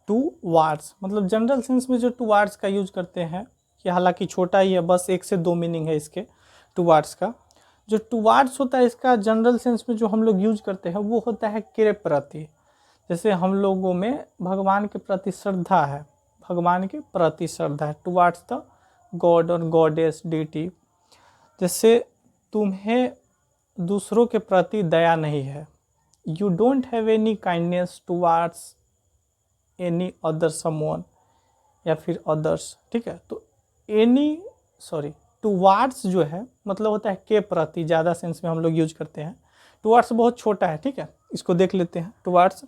Towards, मतलब general sense में जो टूवार्ड्स का यूज करते हैं, ये हालांकि छोटा ही है, बस 1 से 2 मीनिंग है इसके टूवार्ड्स का। जो टूवार्ड्स होता है इसका जनरल सेंस में जो हम लोग यूज करते हैं वो होता है के प्रति। जैसे हम लोगों में भगवान के प्रति श्रद्धा है, भगवान के प्रति श्रद्धा है, टुवार्ड्स द गॉड और गॉडेस डीटी। जैसे तुम्हें दूसरों के प्रति दया नहीं है, you don't have any kindness towards any other someone, या फिर अदर्स, ठीक है। तो टुवार्ड्स जो है मतलब होता है के प्रति, ज़्यादा सेंस में हम लोग यूज करते हैं। टुवार्ड्स बहुत छोटा है, ठीक है, इसको देख लेते हैं। टुवार्ड्स,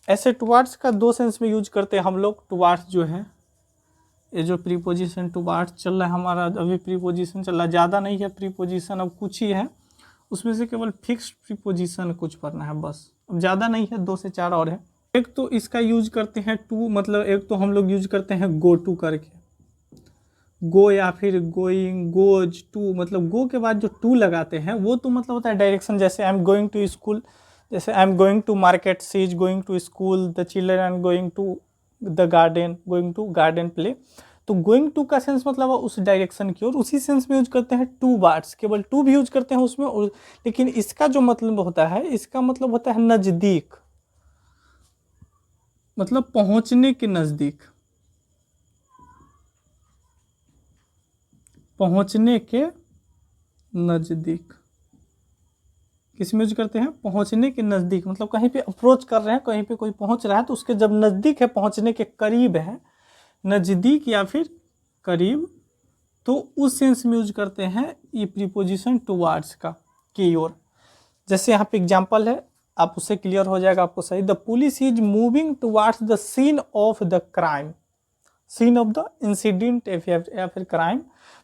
ऐसे टुवार्ड्स का 2 सेंस में यूज करते हैं हम लोग। टुवार्ड्स जो है, ये जो प्रीपोजिशन टुवार्ड्स चल रहा है हमारा, अभी प्रीपोजिशन चल रहा है, ज़्यादा नहीं है प्रीपोजिशन, अब कुछ ही है, उसमें से केवल फिक्स्ड प्रीपोजिशन कुछ पढ़ना है बस, अब ज़्यादा नहीं है, 2 से 4 और है। एक तो इसका यूज करते हैं टू, मतलब एक तो हम लोग यूज करते हैं गो टू करके, गो या फिर गोइंग, गोज टू, मतलब गो के बाद जो टू लगाते हैं वो तो मतलब होता है डायरेक्शन। जैसे I am going to school, जैसे I am going to market, she is going to school, the children going to the garden, going to garden play. तो गोइंग टू का सेंस मतलब उस डायरेक्शन की ओर, उसी सेंस में use करते हैं टू वर्ड्स, केवल टू भी यूज करते हैं उसमें। और लेकिन इसका जो मतलब होता है, इसका मतलब होता है नज़दीक, मतलब पहुंचने के नज़दीक, पहुंचने के नज़दीक। किस में यूज करते हैं? पहुंचने के नज़दीक, मतलब कहीं पे अप्रोच कर रहे हैं, कहीं पे कोई पहुंच रहा है तो उसके जब नज़दीक है, पहुंचने के करीब है, नज़दीक या फिर करीब, तो उस सेंस में यूज करते हैं ये प्रीपोजिशन टुवार्ड्स का, की ओर। जैसे यहाँ पे एग्जाम्पल है, आप उससे क्लियर हो जाएगा आपको सही। The police is moving towards the scene of the crime, scene of the incident या फिर क्राइम,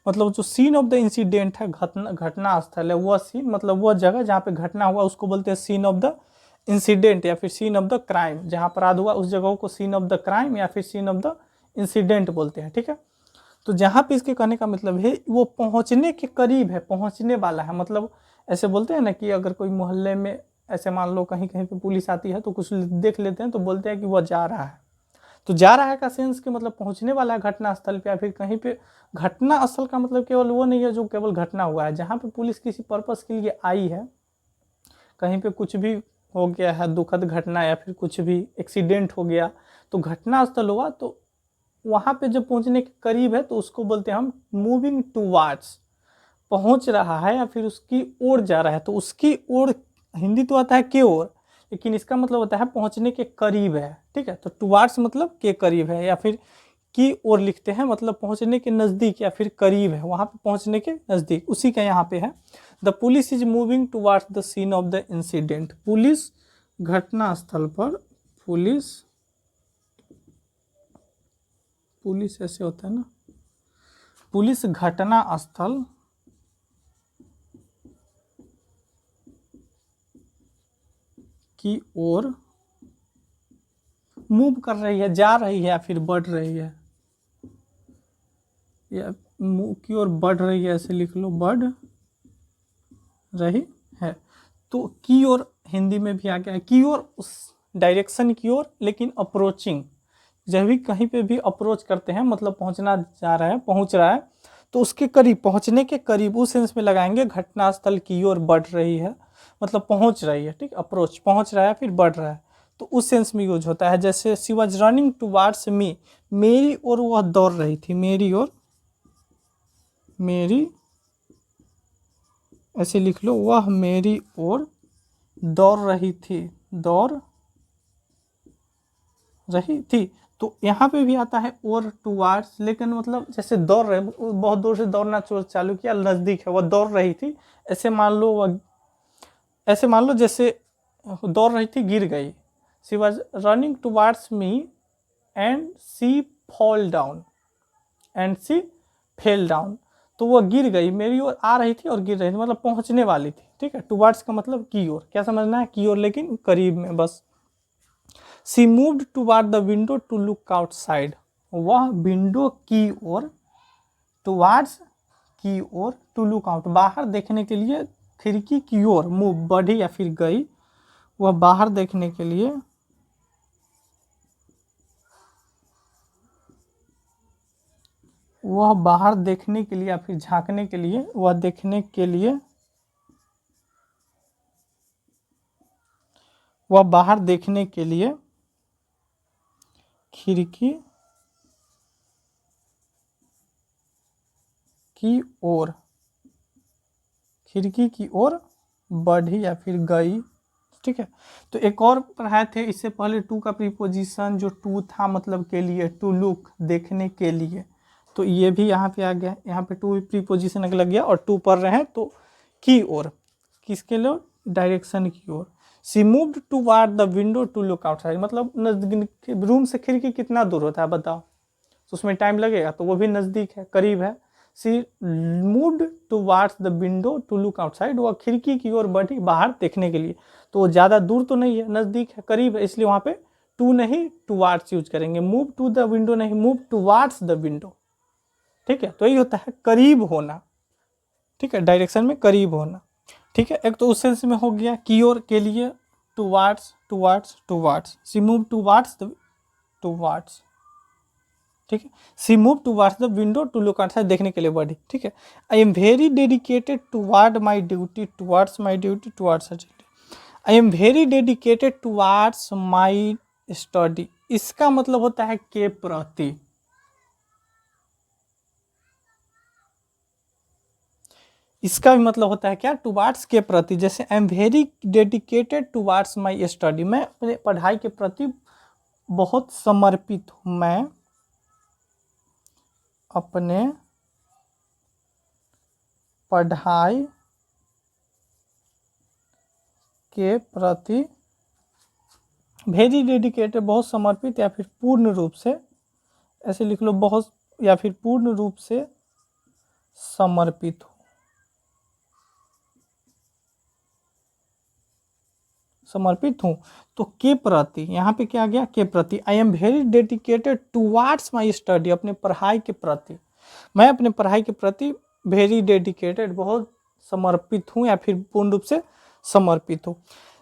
मतलब जो सीन ऑफ द इंसिडेंट है, घटना स्थल है, वह सीन मतलब वह जगह जहाँ पे घटना हुआ उसको बोलते हैं सीन ऑफ द इंसिडेंट या फिर सीन ऑफ द क्राइम। जहाँ अपराध हुआ उस जगह को सीन ऑफ द क्राइम या फिर सीन ऑफ द इंसिडेंट बोलते हैं, ठीक है। तो जहाँ पे इसके कहने का मतलब है वो पहुँचने के करीब है, पहुँचने वाला है। मतलब ऐसे बोलते हैं ना कि अगर कोई मोहल्ले में ऐसे मान लो कहीं कहीं पे पुलिस आती है तो कुछ देख लेते हैं तो बोलते हैं कि वह जा रहा है। तो जा रहा है का सेंस कि मतलब पहुंचने वाला है घटना स्थल पे, या फिर कहीं पे। घटना स्थल का मतलब केवल वो नहीं है जो केवल घटना हुआ है, जहाँ पे पुलिस किसी पर्पस के लिए आई है, कहीं पे कुछ भी हो गया है, दुखद घटना या फिर कुछ भी एक्सीडेंट हो गया, तो घटना स्थल हुआ, तो वहाँ पे जब पहुँचने के करीब है तो उसको बोलते हैं हम मूविंग टूवार्ड्स, पहुँच रहा है या फिर उसकी ओर जा रहा है। तो उसकी ओर हिंदी तो आता है के ओर, लेकिन इसका मतलब होता है पहुंचने के करीब है, ठीक है। तो टुवार्ड्स मतलब के करीब है, या फिर की ओर लिखते हैं मतलब पहुंचने के नज़दीक या फिर करीब है, वहां पे पहुंचने के नज़दीक, उसी का यहाँ पे है। The police is moving towards the scene of the incident, police घटना स्थल पर, पुलिस, पुलिस ऐसे होता है ना, पुलिस घटना स्थल की ओर मूव कर रही है, जा रही है या फिर बढ़ रही है, या मूव की ओर बढ़ रही है, ऐसे लिख लो, बढ़ रही है। तो की ओर हिंदी में भी आ गया है, की ओर उस डायरेक्शन की ओर, लेकिन अप्रोचिंग, जब भी कहीं पे भी अप्रोच करते हैं मतलब पहुंचना जा रहा है, पहुंच रहा है, तो उसके करीब, पहुंचने के करीब, उस सेंस में लगाएंगे। घटनास्थल की ओर बढ़ रही है मतलब पहुंच रही है, ठीक, अप्रोच, पहुंच रहा है फिर बढ़ रहा है, तो उस सेंस में यूज होता है। जैसे शी वॉज रनिंग टुवार्ड्स मी, मेरी ओर वह दौड़ रही थी, मेरी ओर, मेरी, ऐसे लिख लो, वह मेरी ओर दौड़ रही थी, दौड़ रही थी। तो यहाँ पे भी आता है और टुवार्ड्स, लेकिन मतलब जैसे दौड़ रहे, बहुत दूर से दौड़ना चालू किया, नज़दीक है, वह दौड़ रही थी, ऐसे मान लो, वह ऐसे मान लो जैसे दौड़ रही थी, गिर गई। She was running towards me and she fall down, and she fell down, तो वह गिर गई, मेरी ओर आ रही थी और गिर रही थी, मतलब पहुंचने वाली थी, ठीक है। टुवार्ड्स का मतलब की ओर, क्या समझना है, की ओर लेकिन करीब में, बस। She moved toward the window to look outside, वह विंडो की ओर, टुवार्ड्स की ओर, टू लुक आउट, बाहर देखने के लिए, खिड़की की ओर मूव, बढ़ी या फिर गई, वह बाहर देखने के लिए वह बाहर देखने के लिए या फिर झांकने के लिए, वह देखने के लिए, वह बाहर देखने के लिए खिड़की की ओर, खिड़की की ओर बढ़ी या फिर गई। ठीक है, तो एक और पढ़ाए थे इससे पहले टू का प्रीपोजिशन जो टू था, मतलब के लिए, टू लुक, देखने के लिए, तो ये भी यहाँ पे आ गया। यहाँ पे टू प्रीपोजिशन अगर लग गया और टू पढ़ रहे हैं तो की ओर, किसके लिए, डायरेक्शन की ओर। She moved toward the window to look outside, मतलब नजदीक, रूम से खिड़की कितना दूर होता है बताओ, तो उसमें टाइम लगेगा, तो वो भी नज़दीक है, करीब है। She moved towards the window to look outside, वह खिड़की की ओर बढ़ी बाहर देखने के लिए, तो वो ज़्यादा दूर तो नहीं है, नज़दीक है, करीब है, इसलिए वहाँ पे टू नहीं टुवर्ड्स यूज करेंगे। मूव टू द विंडो नहीं, मूव टुवर्ड्स द विंडो। ठीक है, तो यही होता है करीब होना। ठीक है, डायरेक्शन में करीब होना। ठीक है, एक तो उस सेंस में हो गया की ओर के लिए, towards towards towards, she move towards the, towards. ठीक है, she move towards the window to look outside, देखने के लिए बढ़ी। ठीक है, I am very dedicated toward my duty, towards my duty, towards, I am very dedicated towards my study, इसका मतलब होता है के प्रति। इसका भी मतलब होता है क्या, टुवर्ड्स के प्रति। जैसे I am very dedicated towards my study, मैं अपने पढ़ाई के प्रति बहुत समर्पित हूँ, मैं अपने पढ़ाई के प्रति, वेरी डेडिकेटेड बहुत समर्पित, या फिर पूर्ण रूप से, ऐसे लिख लो, बहुत या फिर पूर्ण रूप से समर्पित हूँ, समर्पित हूँ। तो के प्रति, यहाँ पे क्या आ गया, के प्रति। आई am very dedicated towards my study, अपने पढ़ाई के प्रति, मैं अपने पढ़ाई के प्रति वेरी डेडिकेटेड, बहुत समर्पित हूँ या फिर पूर्ण रूप से समर्पित हूँ।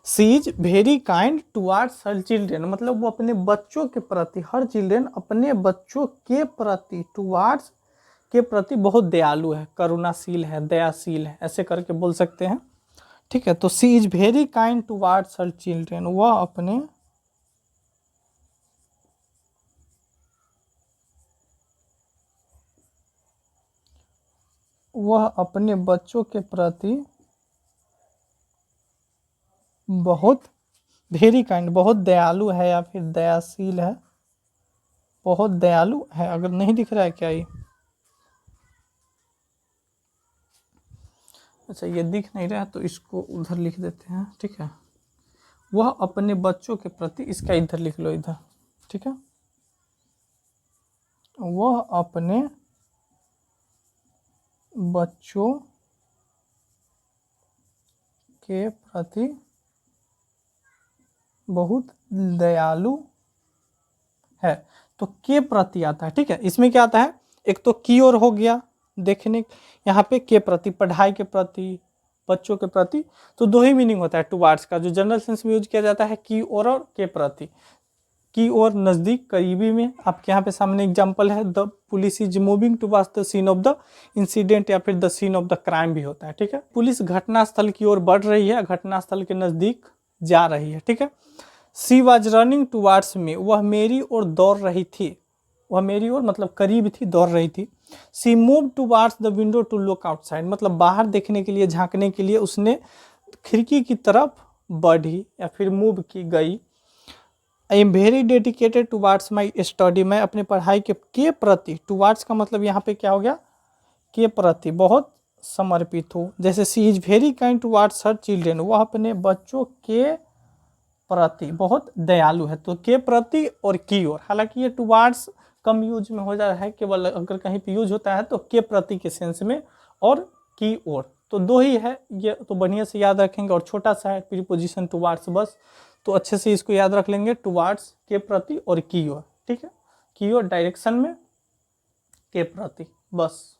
She is very kind towards her children, मतलब वो अपने बच्चों के प्रति, हर चिल्ड्रेन अपने बच्चों के प्रति, टुवर्ड्स के प्रति बहुत दयालु है, करुणाशील है, दयाशील है, ऐसे करके बोल सकते हैं। ठीक है, तो she is very kind towards her children, वह अपने बच्चों के प्रति बहुत, वेरी काइंड बहुत दयालु है या फिर दयाशील है, बहुत दयालु है। अगर नहीं दिख रहा है क्या ये, अच्छा ये दिख नहीं रहा है तो इसको उधर लिख देते हैं। ठीक है, वह अपने बच्चों के प्रति, इसका इधर लिख लो, इधर। ठीक है, वह अपने बच्चों के प्रति बहुत दयालु है, तो के प्रति आता है। ठीक है, इसमें क्या आता है, एक तो की ओर हो गया देखने, यहाँ पे के प्रति, पढ़ाई के प्रति, बच्चों के प्रति, तो दो ही मीनिंग होता है टुवर्ड्स का, जो जनरल सेंस में यूज किया जाता है की ओर और के प्रति। की ओर नज़दीक, करीबी में। आपके यहाँ पे सामने एग्जाम्पल है, the police is moving towards the scene of the incident, या फिर the scene of the crime भी होता है। ठीक है, पुलिस घटनास्थल की ओर बढ़ रही है, घटनास्थल के नज़दीक जा रही है। ठीक है, सी वॉज रनिंग टुवर्ड्स मी, वह मेरी ओर दौड़ रही थी, वह मेरी ओर मतलब करीब थी, दौड़ रही थी। She move towards the window to look outside, मतलब बाहर देखने के लिए, झांकने के लिए उसने खिड़की की तरफ बढ़ी या फिर मूव की गई। आई am very dedicated towards my study, मैं अपने पढ़ाई के प्रति, टुवर्ड्स का मतलब यहाँ पे क्या हो गया, के प्रति बहुत समर्पित हूँ। जैसे she is very kind towards her children, वह अपने बच्चों के प्रति बहुत दयालु है, तो के प्रति और की ओर, हालांकि ये टुवर्ड्स कम यूज में हो जाता है, केवल अगर कहीं पे यूज होता है तो के प्रति के सेंस में और की ओर, तो दो ही है, ये तो बढ़िया से याद रखेंगे। और छोटा सा है प्रीपोजिशन टुवर्ड्स बस, तो अच्छे से इसको याद रख लेंगे, टुवर्ड्स के प्रति और की ओर। ठीक है, की ओर डायरेक्शन में, के प्रति, बस।